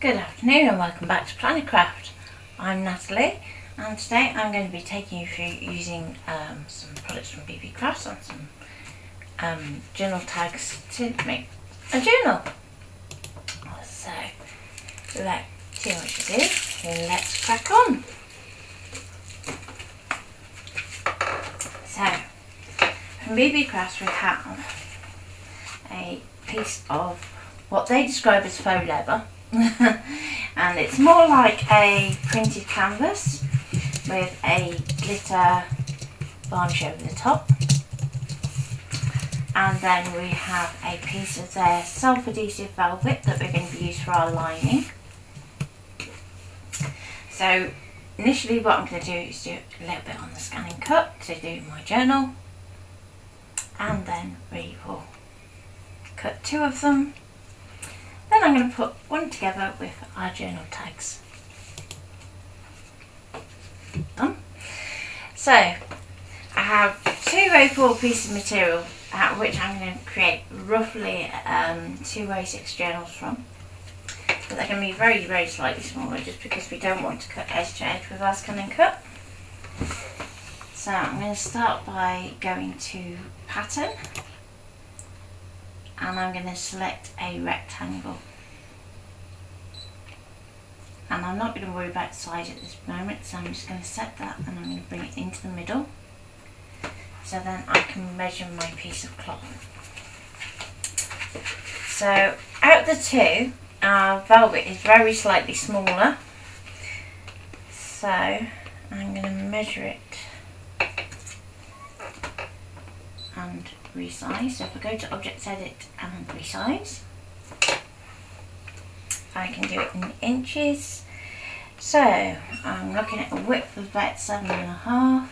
Good afternoon and welcome back to Planet Craft. I'm Natalie and today I'm going to be taking you through using some products from BB Crafts and some journal tags to make a journal. So without too much ado, let's crack on. So from BB Crafts we have a piece of what they describe as faux leather. And it's more like a printed canvas with a glitter varnish over the top, and then we have a piece of their self-adhesive velvet that we're going to use for our lining. So initially what I'm going to do is do a little bit on the scan and cut to do my journal, and then we will cut two of them. Then I'm going to put one together with our journal tags. Done. So I have two A4 pieces of material out of which I'm going to create roughly 2 A6 journals from. But they're going to be very, very slightly smaller just because we don't want to cut edge to edge with our scan and cut. So I'm going to start by going to pattern. And I'm going to select a rectangle, and I'm not going to worry about the size at this moment, so I'm just going to set that and I'm going to bring it into the middle so then I can measure my piece of cloth. So out of the two, our velvet is very slightly smaller, so I'm going to measure it and resize. So if I go to Object Edit and resize, I can do it in inches. So I'm looking at a width of about 7.5.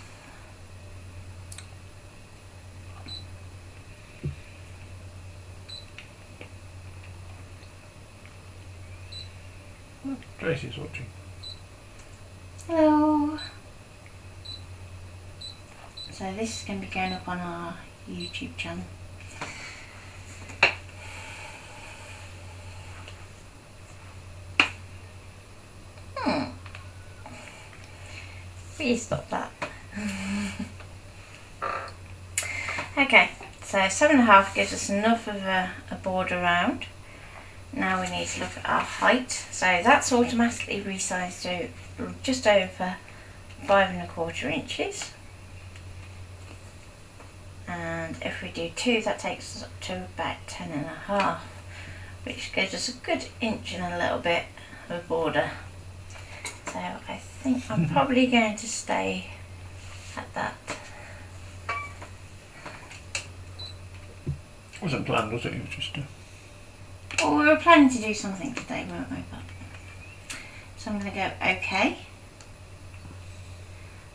Tracy's watching. Hello. So this is going to be going up on our YouTube channel. Please stop that. Okay, so 7.5 gives us enough of a border round. Now we need to look at our height. So that's automatically resized to just over 5.25 inches. And if we do 2, that takes us up to about 10.5, which gives us a good inch and a little bit of border. So I think I'm probably going to stay at that. Wasn't planned, was it? It was just Well, we were planning to do something today, weren't we? So I'm going to go OK.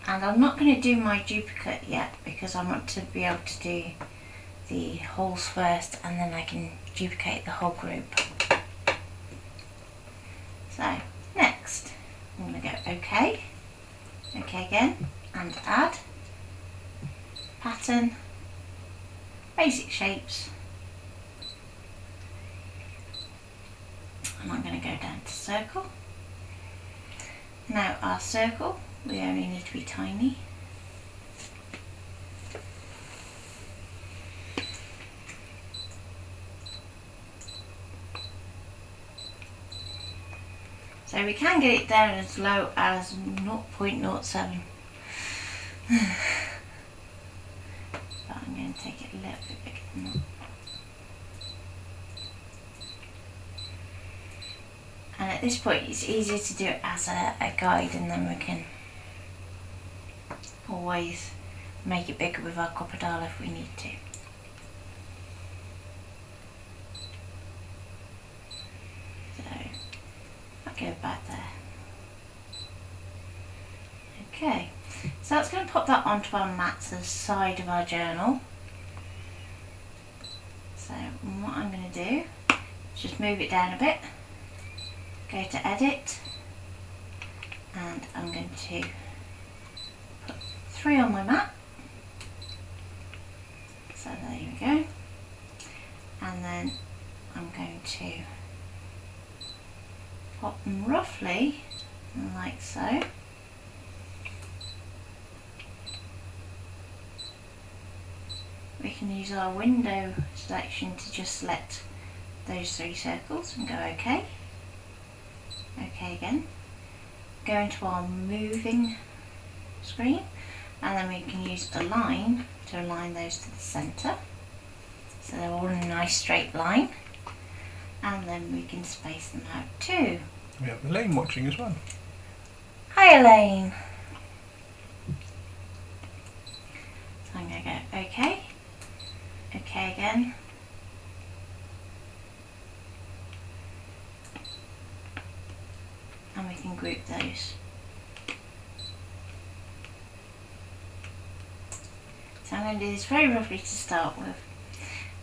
And I'm not going to do my duplicate yet because I want to be able to do the holes first and then I can duplicate the whole group. So next I'm going to go OK, OK again, and add, pattern, basic shapes, and I'm going to go down to circle. Now our circle, we only need to be tiny. So we can get it down as low as 0.07. But I'm going to take it a little bit bigger than that. And at this point it's easier to do it as a guide, and then we can always make it bigger with our copper dial if we need to. Go back there. Okay, so that's going to pop that onto our mat to the side of our journal. So what I'm going to do is just move it down a bit, go to Edit, and I'm going to put 3 on my mat. So there you go. And then I'm going to pop them roughly like so. We can use our window selection to just select those 3 circles and go OK. OK again. Go into our moving screen, and then we can use align to align those to the centre, so they're all in a nice straight line, and then we can space them out too. We have Elaine watching as well. Hi Elaine! So I'm going to go OK, OK again, and we can group those. So I'm going to do this very roughly to start with,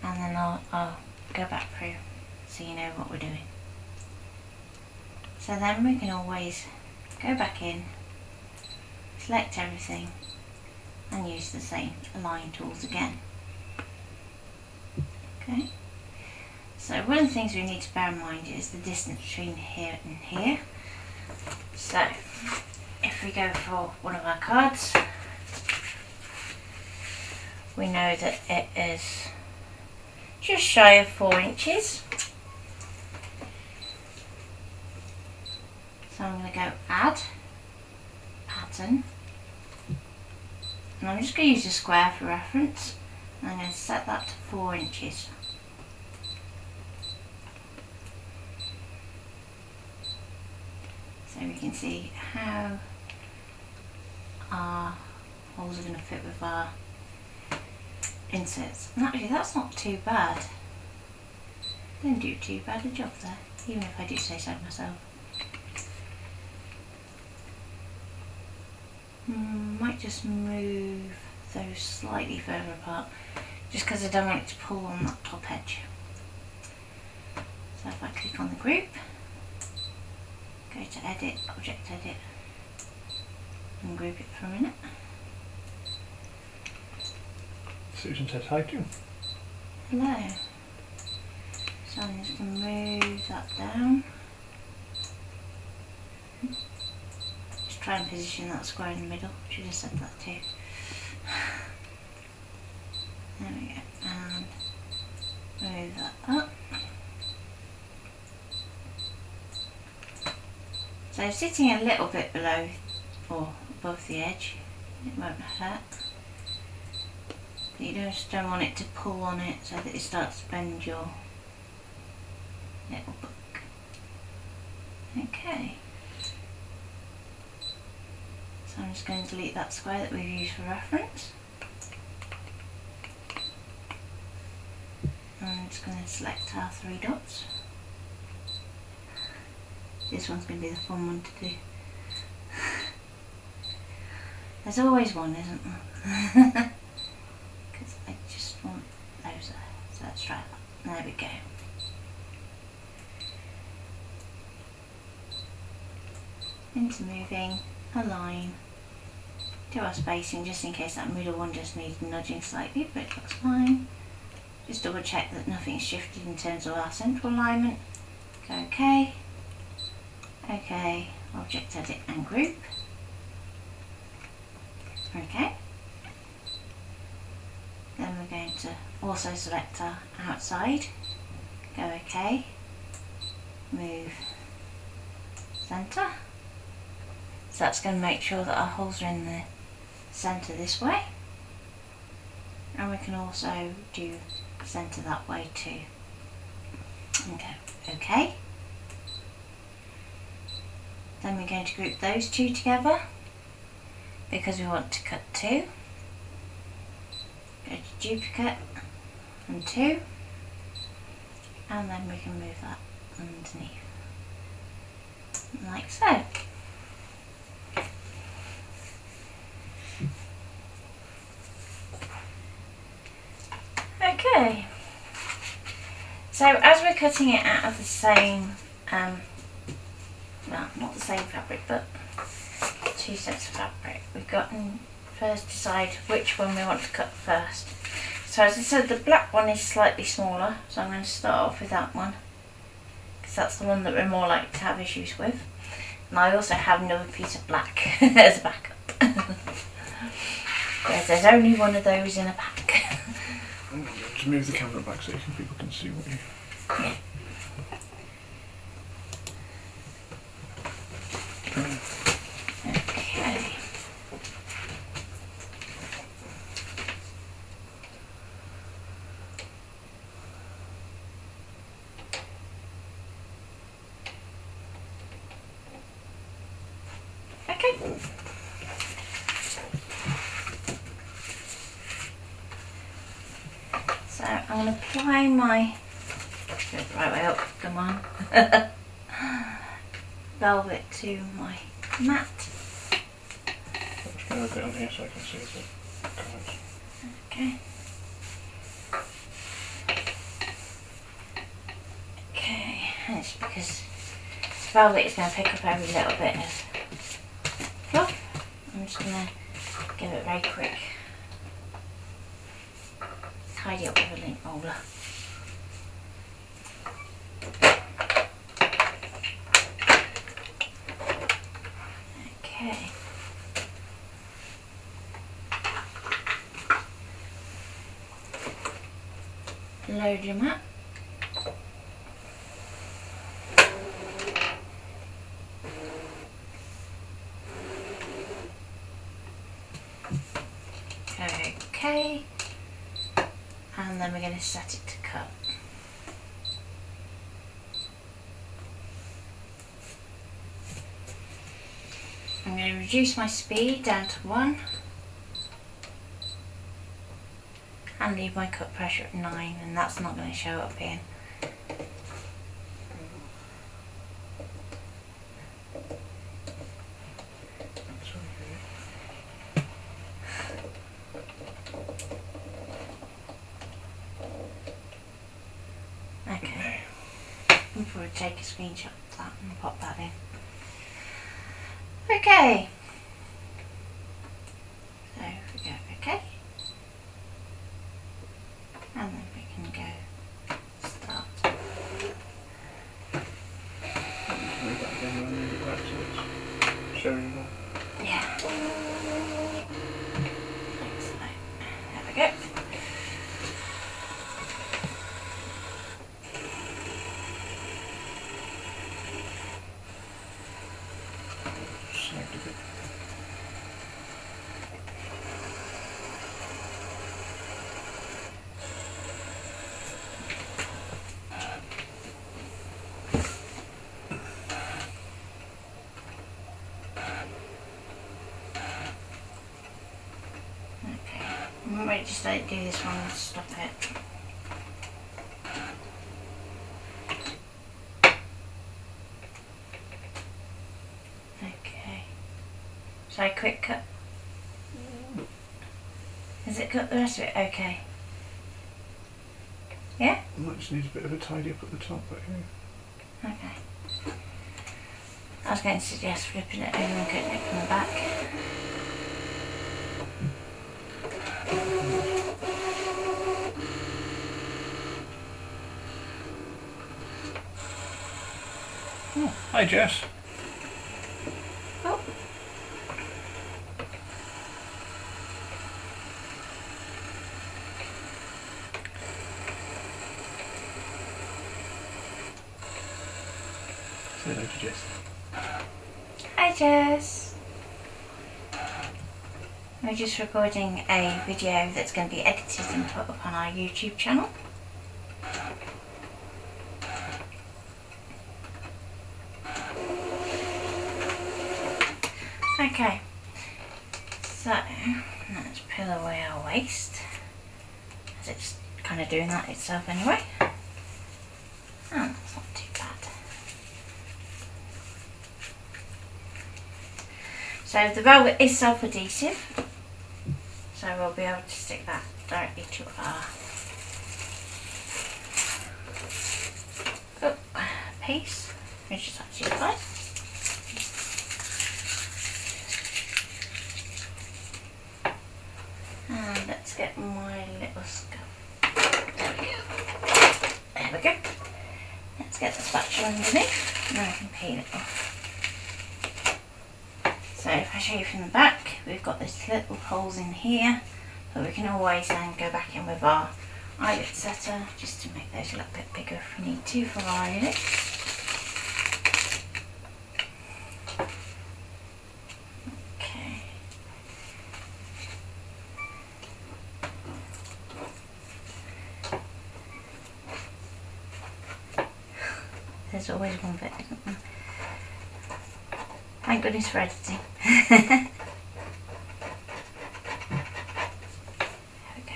and then I'll go back through so you know what we're doing. So then we can always go back in, select everything, and use the same align tools again. Okay. So one of the things we need to bear in mind is the distance between here and here. So if we go for one of our cards, we know that it is just shy of 4 inches. So I'm going to go add pattern, and I'm just going to use a square for reference, and I'm going to set that to 4 inches. So we can see how our holes are going to fit with our inserts. And actually that's not too bad. Didn't do too bad a job there, even if I do say so myself. Might just move those slightly further apart, just because I don't want it to pull on that top edge. So if I click on the group, go to edit, object edit, and group it for a minute. Susan says hi too. Hello. So I'm just going to move that down. Just try and position that square in the middle. Should have said that too. There we go. And move that up. So sitting a little bit below or above the edge, it won't hurt. But you just don't want it to pull on it so that it starts to bend your little book. Okay. So I'm just going to delete that square that we've used for reference. And I'm just going to select our 3 dots. This one's going to be the fun one to do. There's always one, isn't there? Because I just want those there. So let's try that. There we go. Into moving, align, do our spacing just in case that middle one just needs nudging slightly, but it looks fine. Just double check that nothing's shifted in terms of our central alignment. Go OK. OK, object edit and group. OK. Then we're going to also select our outside. Go OK. Move centre. So that's going to make sure that our holes are in the centre this way. And we can also do centre that way too. And go OK. Then we're going to group those 2 together because we want to cut 2. Go to duplicate and 2, and then we can move that underneath like so. Okay, so as we're cutting it out of the same, well, not the same fabric, but 2 sets of fabric, we've got to first decide which one we want to cut first. So as I said, the black one is slightly smaller, so I'm going to start off with that one because because that's the one that we're more likely to have issues with. And I also have another piece of black as a backup. Whereas there's only one of those in a pack. Just move the camera back so people can see what you... Yeah. Okay. Okay. So I'm going to apply my, go the right way up, come on, velvet to my mat. I'm just going to put it on here so I can see the colours. Okay. Okay, and it's because velvet is going to pick up every little bit of fluff. I'm just going to give it a very quick tidy up with a lint roller. Okay. Load your mat. Okay. And then we're going to set it to cut. I'm going to reduce my speed down to 1 and leave my cut pressure at 9, and that's not going to show up in. Okay, I'll probably take a screenshot of that and pop that in. Okay, so if we go okay, and then we can go start. Move that again and move it back so it's showing more. Yeah. So, there we go. Snagged a bit. Okay, I might just like do this one and stop it. Okay, shall I quick cut? Has it cut the rest of it? Okay. Yeah? Might just need a bit of a tidy up at the top, but yeah. Okay. I was going to suggest flipping it over and cutting it from the back. Oh, hi Jess. Oh. Say hello to Jess. Hi Jess. We're just recording a video that's going to be edited and put up on our YouTube channel. Okay, so let's peel away our waste, as it's kind of doing that itself anyway. And that's not too bad. So the velvet is self-adhesive, so we'll be able to stick that directly to our piece, which is absolutely fine. And let's get my little scuff. There we go. There we go. Let's Let's get the spatula underneath and then I can peel it off. So if I show you from the back, we've got these little holes in here, but we can always then go back in with our eyelet setter just to make those a little bit bigger if we need to for our eyelets. Okay. There's always one bit, isn't there? Thank goodness for editing. There we go.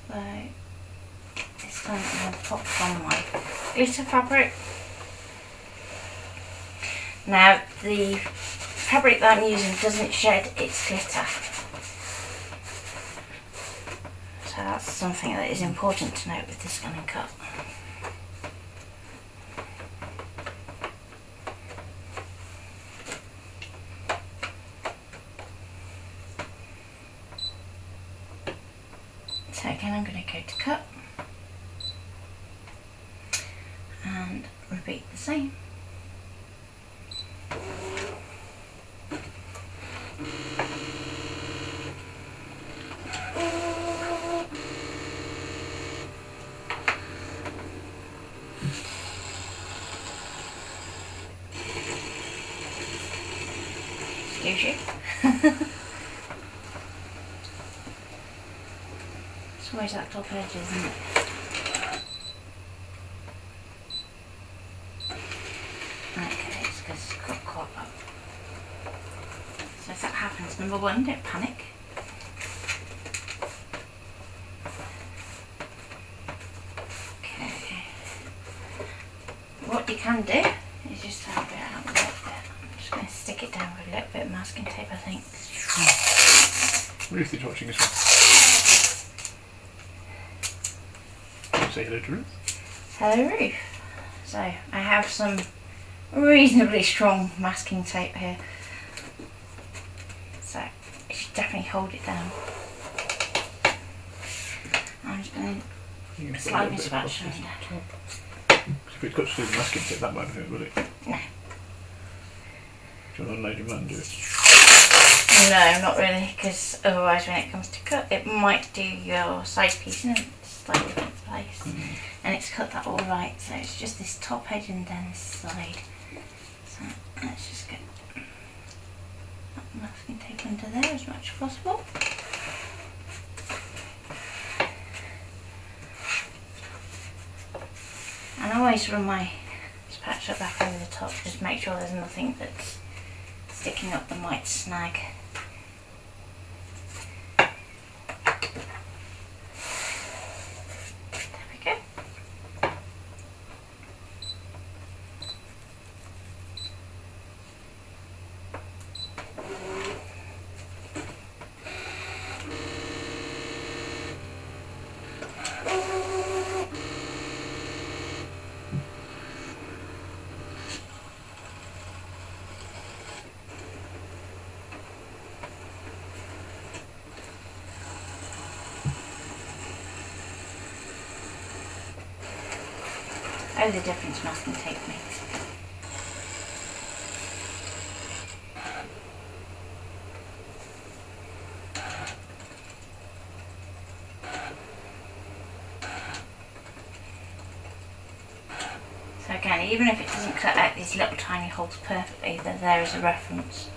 So this time I'm going to pop on my glitter fabric. Now the fabric that I'm using doesn't shed its glitter. So that's something that is important to note with the scan and cut. So again I'm going to go to cut and repeat the same. Excuse you. It's always that top edge, isn't it? Okay, it's because it's got caught up. So if that happens, number one, don't panic. Okay. What you can do is just have it out a little bit. I'm just going to stick it down with a little bit of masking tape, I think. Ruth is watching as well. Say hello to Ruth. Hello, Ruth. So I have some reasonably strong masking tape here. So it should definitely hold it down. I'm just going to slide my spatula down. If it's got to do the masking tape, that won't hurt, will it? No. Do you want to unload your man and do it? No, not really, because otherwise when it comes to cut, it might do your side piece in a slightly different place. And it's cut that all right, so it's just this top edge and then this side. So let's just get that masking tape under there as much as possible. And I always run my spatula back over the top, just to make sure there's nothing that's sticking up that might snag. There we go. Oh, the difference masking tape makes. So again, even if it doesn't cut out these little tiny holes perfectly, they're there as a reference.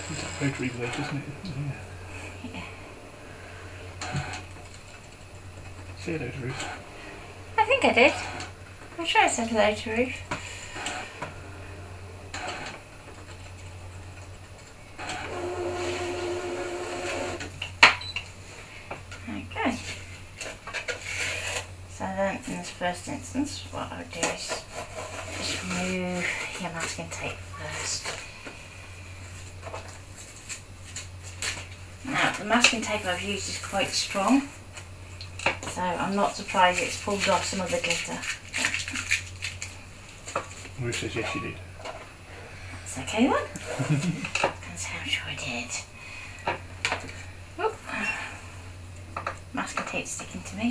It's that rotary blade, isn't it? Yeah. Say hello to Ruth. I think I did. I'm sure I said hello to Ruth. Okay. So then, in this first instance, what I would do is just remove your masking tape first. Now, the masking tape I've used is quite strong, so I'm not surprised it's pulled off some of the glitter. Who says yes you did? That's okay then. Because I'm sure I did. Oop. Masking tape sticking to me.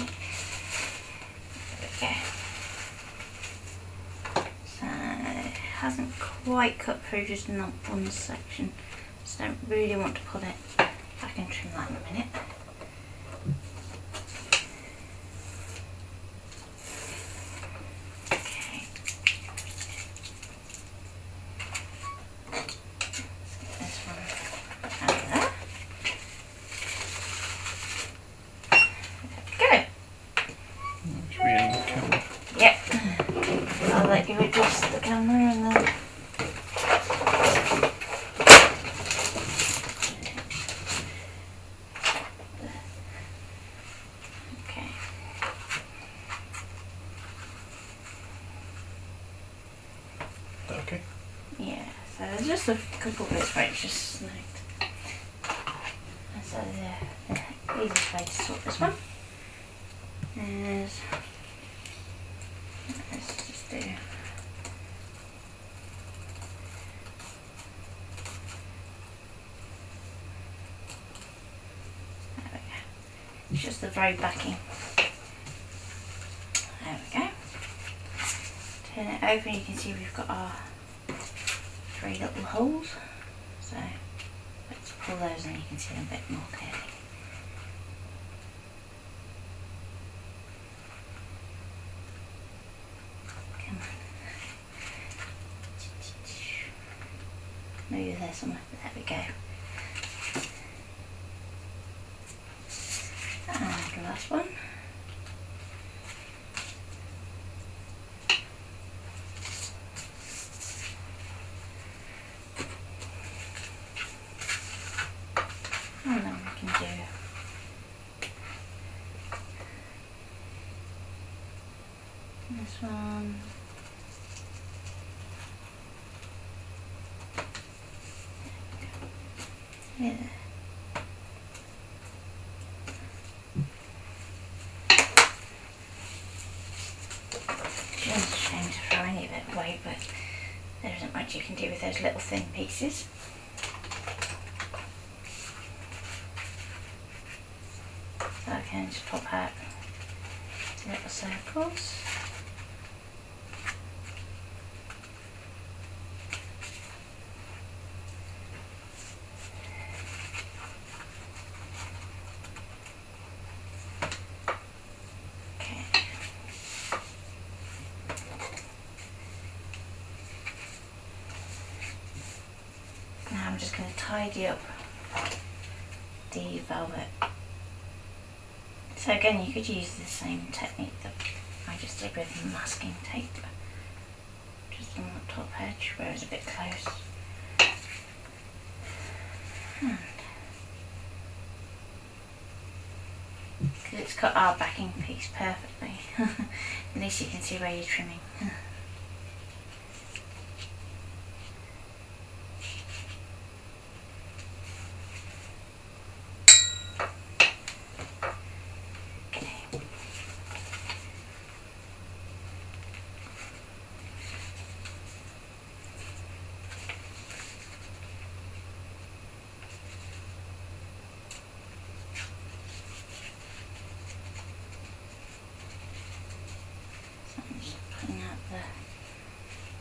There we go. So, it hasn't quite cut through just in that one section, so I don't really want to pull it. I can trim that in a minute. Okay. Let's get this one out of there. There Should we end the camera? we go. Yep. I'll let you adjust the camera and then. Okay. Is that okay? Yeah, so there's just a couple bits where it's just snagged. And so the easiest way to sort this one is, let's just do, there we go. It's just the very backing. There we go. Turn it over and you can see we've got our 3 little holes. So let's pull those and you can see them a bit more clearly. Come on. Move there somewhere. There we go. And the last one. And then we can do this one. Yeah. It's a shame to throw any of it away, but there isn't much you can do with those little thin pieces. So I can just pop out little circles. Okay. Now I'm just going to tidy up the velvet. So again, you could use the same technique that I just did with masking tape, just on the top edge where it's a bit close. Because it's cut our backing piece perfectly. At least you can see where you're trimming.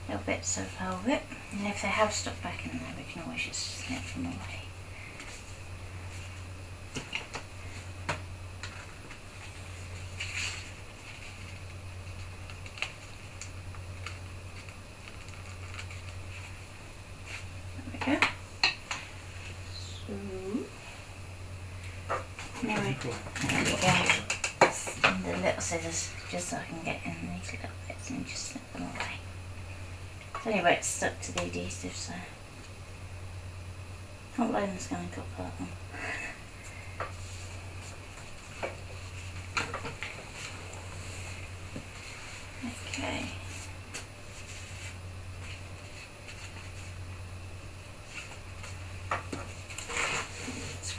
Little bits of velvet, and if they have stuck back in there we can always just snip them away. There we go. So anyway, there we go. And the little scissors, just so I can get in these little bits and just snip them away. So anyway, it's stuck to the adhesive, so not Logan's going to cut that one. Okay.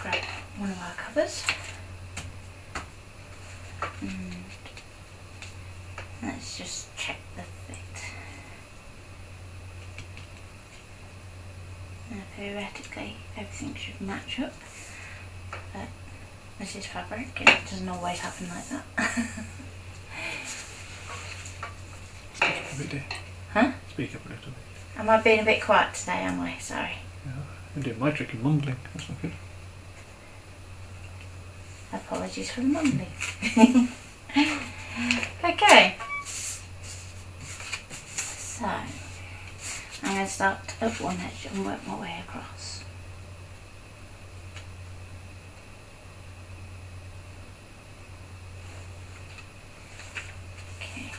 grab one of our covers and let's just check the fit. Now theoretically everything should match up, but this is fabric and it doesn't always happen like that. Speak up a bit, dear. Huh? Speak up a little bit. Am I being a bit quiet today, am I? Sorry. Yeah, I'm doing my tricky mumbling. That's not good. Apologies for the mumbling. Okay. So, I'm going to start at one edge and work my way across. Okay.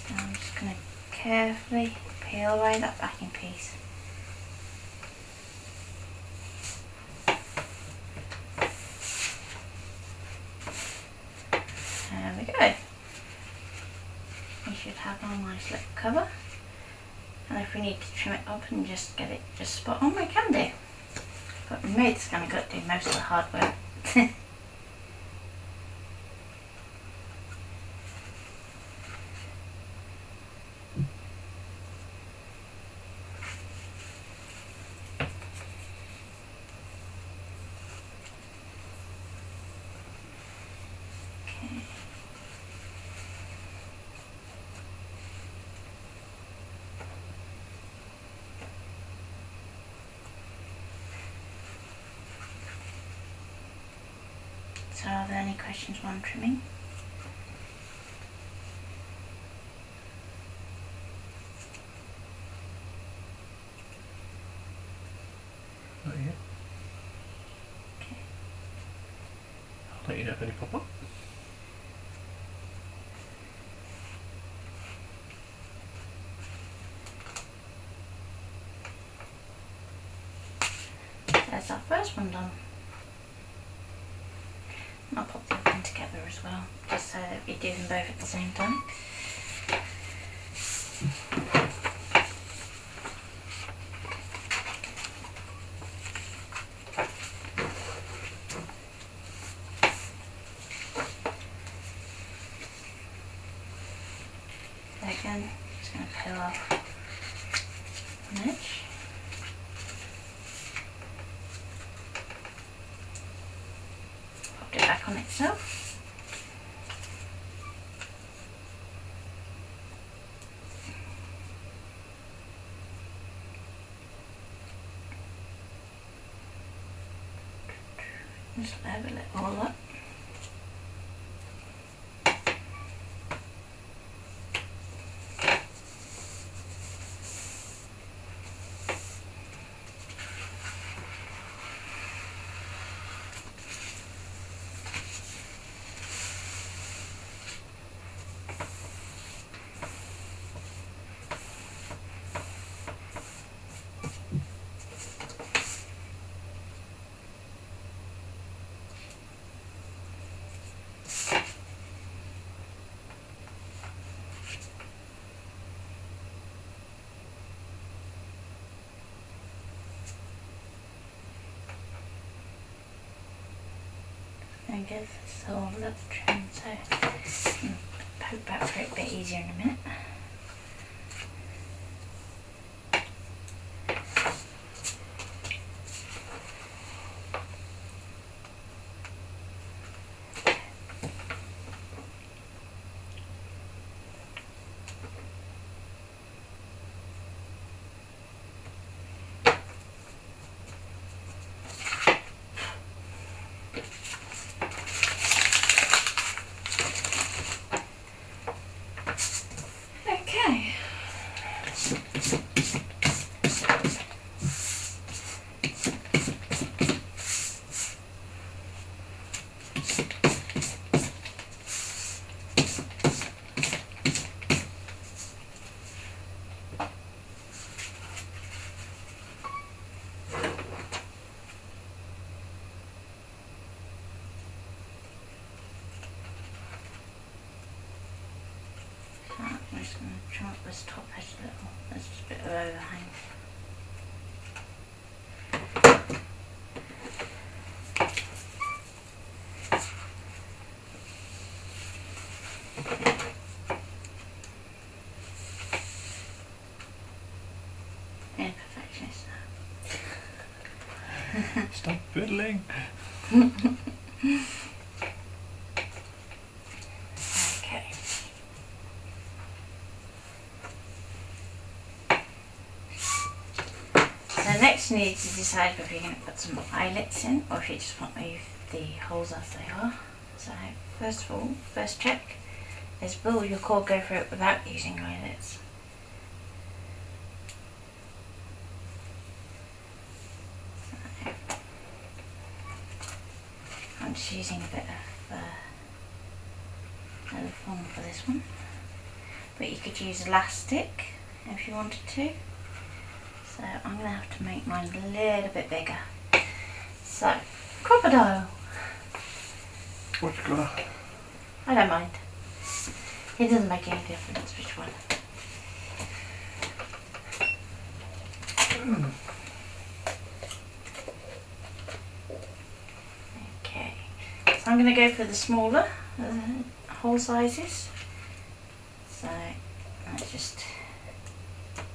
I'm just going to carefully peel away that backing piece. There we go. We should have our nice little cover. And if we need to trim it up and just get it just spot on, we can do. But my maid's kind of got to do most of the hard work. Okay. So are there any questions while I'm trimming? Not yet. Okay. I'll let you know if any pop up. There's our first one done. I'll pop the other one together as well, just so that we do them both at the same time. So again, just going to peel off one edge. Pop it back on itself. Just level it all up. And give this all a little trim, so poke back for it a bit easier in a minute. just going to trim up this top edge a little. There's just a bit of overhang. Imperfectionist now. Stop fiddling. Okay. So next you need to decide whether you're going to put some eyelets in or if you just want to leave the holes as they are. So first of all, first check is will your cord go through it without using eyelets? So, I'm just using a bit of leather foam for this one, but you could use elastic if you wanted to. So I'm going to have to make mine a little bit bigger. So, crocodile. What colour? I don't mind. It doesn't make any difference which one. Okay, so I'm going to go for the smaller hole sizes. So let's just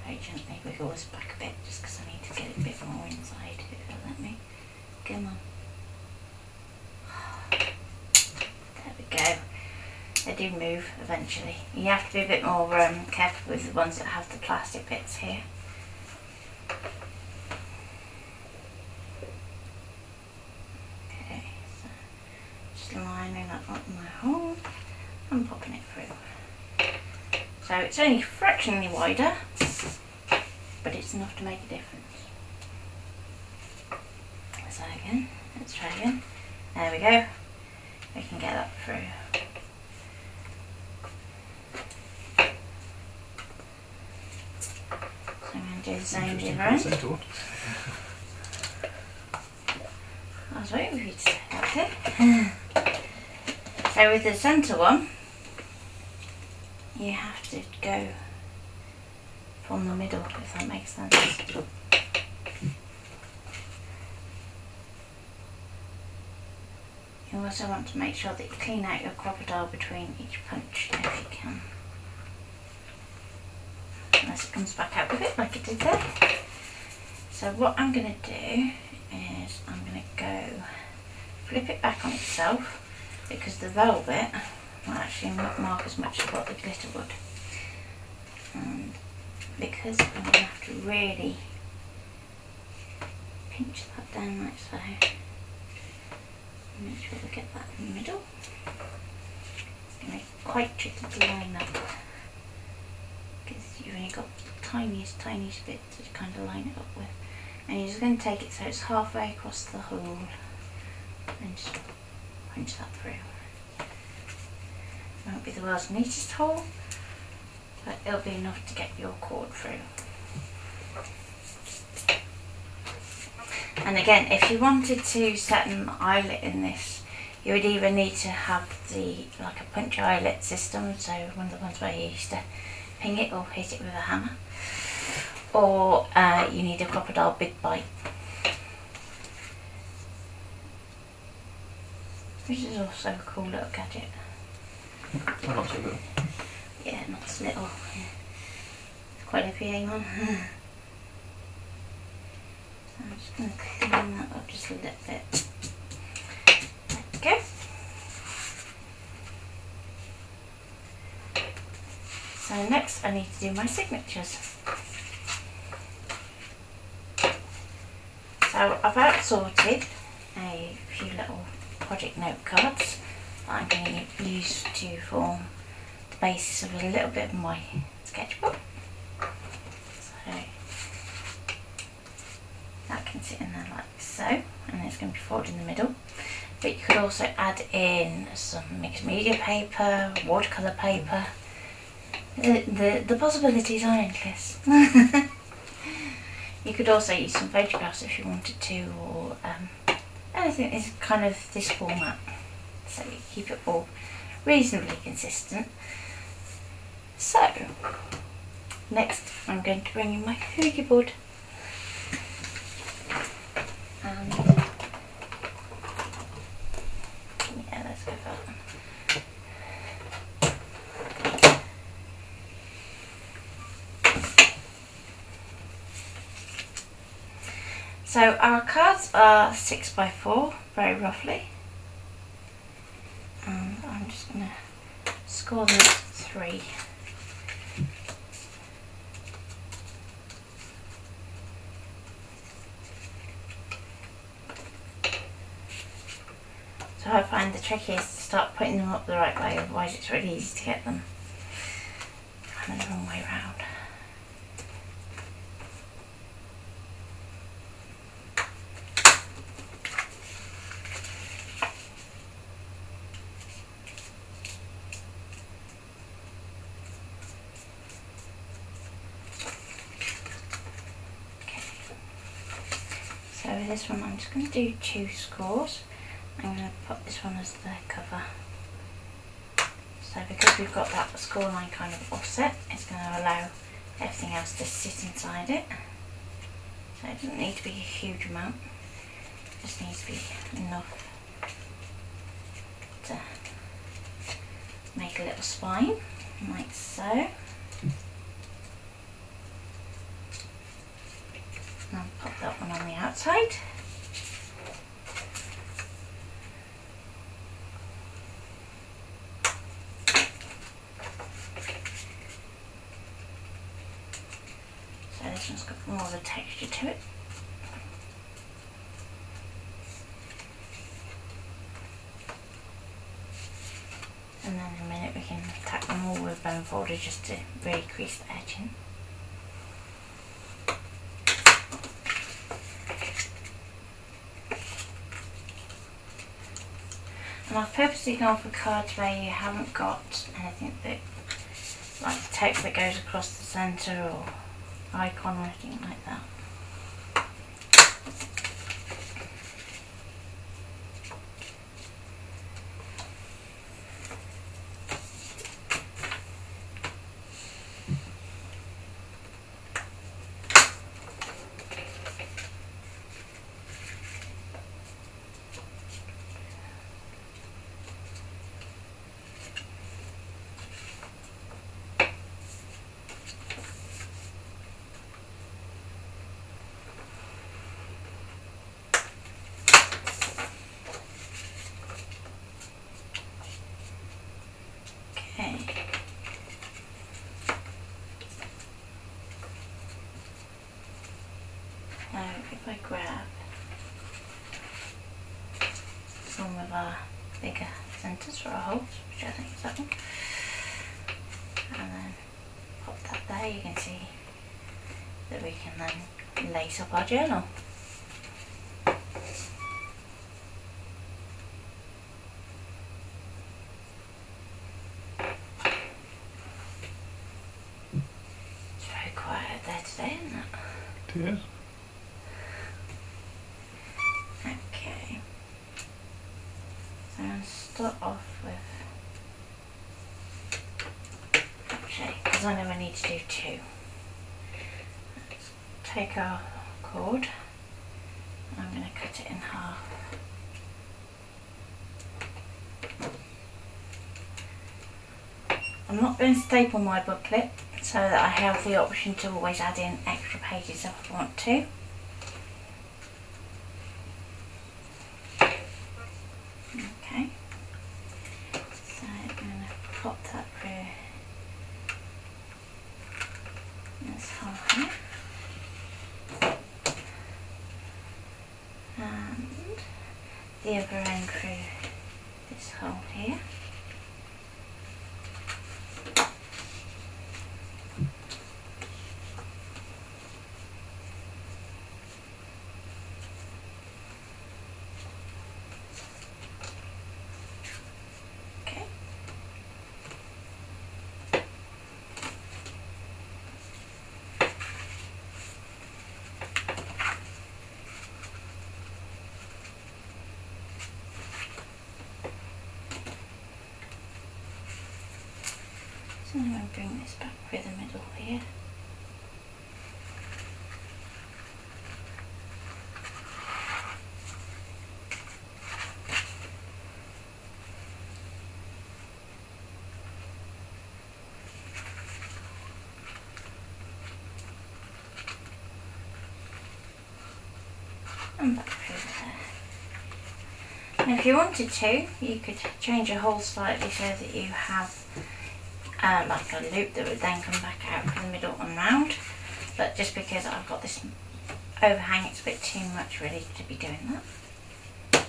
very gently wiggle this back a bit just because I need to get it a bit more inside. If it'll let me. Come on. There we go. They do move eventually. You have to be a bit more careful with the ones that have the plastic bits here. Okay, so just lining that up my hole and popping it through. So it's only fractionally wider, but it's enough to make a difference. So again, let's try again. There we go. We can get that through. So I'm going to do the same the other end. I was waiting for you to say that too. So with the centre one, you have to go from the middle, if that makes sense. You also want to make sure that you clean out your crocodile between each punch if you can. Unless it comes back out with it like it did there. So what I'm going to do is I'm going to go flip it back on itself because the velvet will actually not mark as much as what the glitter would. And because I'm going to have to really pinch that down like so. Make sure we get that in the middle. It's going to be quite tricky to line up because you've only got the tiniest bit to kind of line it up with. And you're just going to take it so it's halfway across the hole and just punch that through. It won't be the world's neatest hole, but it'll be enough to get your cord through. And again, if you wanted to set an eyelet in this, you would either need to have like a punch eyelet system, so one of the ones where you used to ping it or hit it with a hammer, or you need a crocodile big bite, which is also a cool little gadget. Oh, not so little. Yeah, not so little. Yeah. It's quite a feeling on. I'm just going to clean that up just a little bit. There we go. So next I need to do my signatures. So I've outsorted a few little project note cards that I'm going to use to form the basis of a little bit of my sketchbook. So that can sit in there like so, and it's going to be folded in the middle. But you could also add in some mixed media paper, watercolour paper. The possibilities are endless. You could also use some photographs if you wanted to, or anything is kind of this format. So you keep it all reasonably consistent. So, next I'm going to bring in my hoogie board. And yeah, let's go for that one. So our cards are 6x4, very roughly. And I'm just going to score them at 3. So I find the trick is to start putting them up the right way, otherwise it's really easy to get them kind of the wrong way around. So with this one I'm just going to do 2 scores. I'm going to put this one as the cover. So because we've got that score line kind of offset, it's going to allow everything else to sit inside it. So it doesn't need to be a huge amount, it just needs to be enough to make a little spine, like so. And I'll pop that one on the outside. So this one's got more of a texture to it. And then in a minute we can tack them all with bone folder just to really crease the edging. And I've purposely gone for cards where you haven't got anything that, like text that goes across the centre or icon or anything like that. Okay. Now if I grab some of our bigger centres for our holes, which I think is that one, and then pop that there, you can see that we can then lace up our journal. It's very quiet there today, isn't it? It is. Okay. So I'm going to start off with, actually, because I know I need to do 2. Let's take our cord, and I'm going to cut it in half. I'm not going to staple my booklet so that I have the option to always add in extra pages if I want to. Okay, so I'm going to pop that through this hole here, and the other end through this hole here. So I'm going to bring this back through the middle here. And back through there. And if you wanted to, you could change your hole slightly so that you have like a loop that would then come back out from the middle and round. But just because I've got this overhang, it's a bit too much really to be doing that.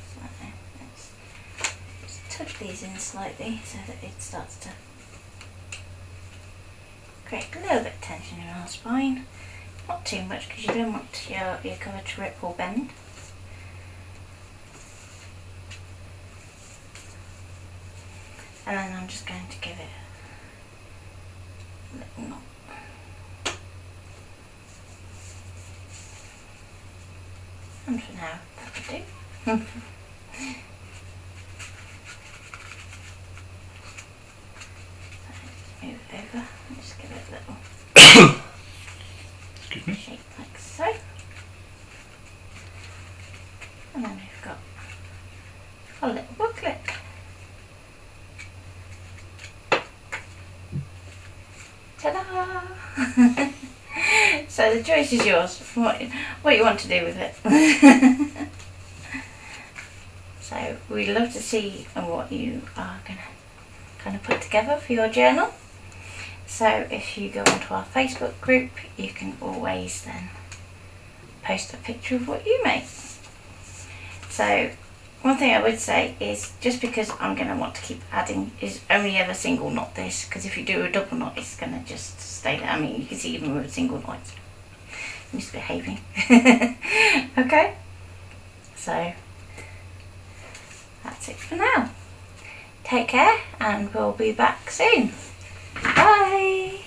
So let's just tuck these in slightly so that it starts to create a little bit of tension in our spine. Not too much because you don't want your cover to rip or bend. And then I'm just going to give it a little knot. And for now, that will do. Move it over and just give it a little shape like so. And then we've got a little booklet. Ta-da! So the choice is yours, what you want to do with it. So we'd love to see what you are going to kind of put together for your journal. So if you go onto our Facebook group, you can always then post a picture of what you make. So one thing I would say is, just because I'm going to want to keep adding, is only ever single knot this, because if you do a double knot it's going to just stay there. I mean, you can see even with a single knot it's misbehaving. Okay, so that's it for now. Take care and we'll be back soon. Bye!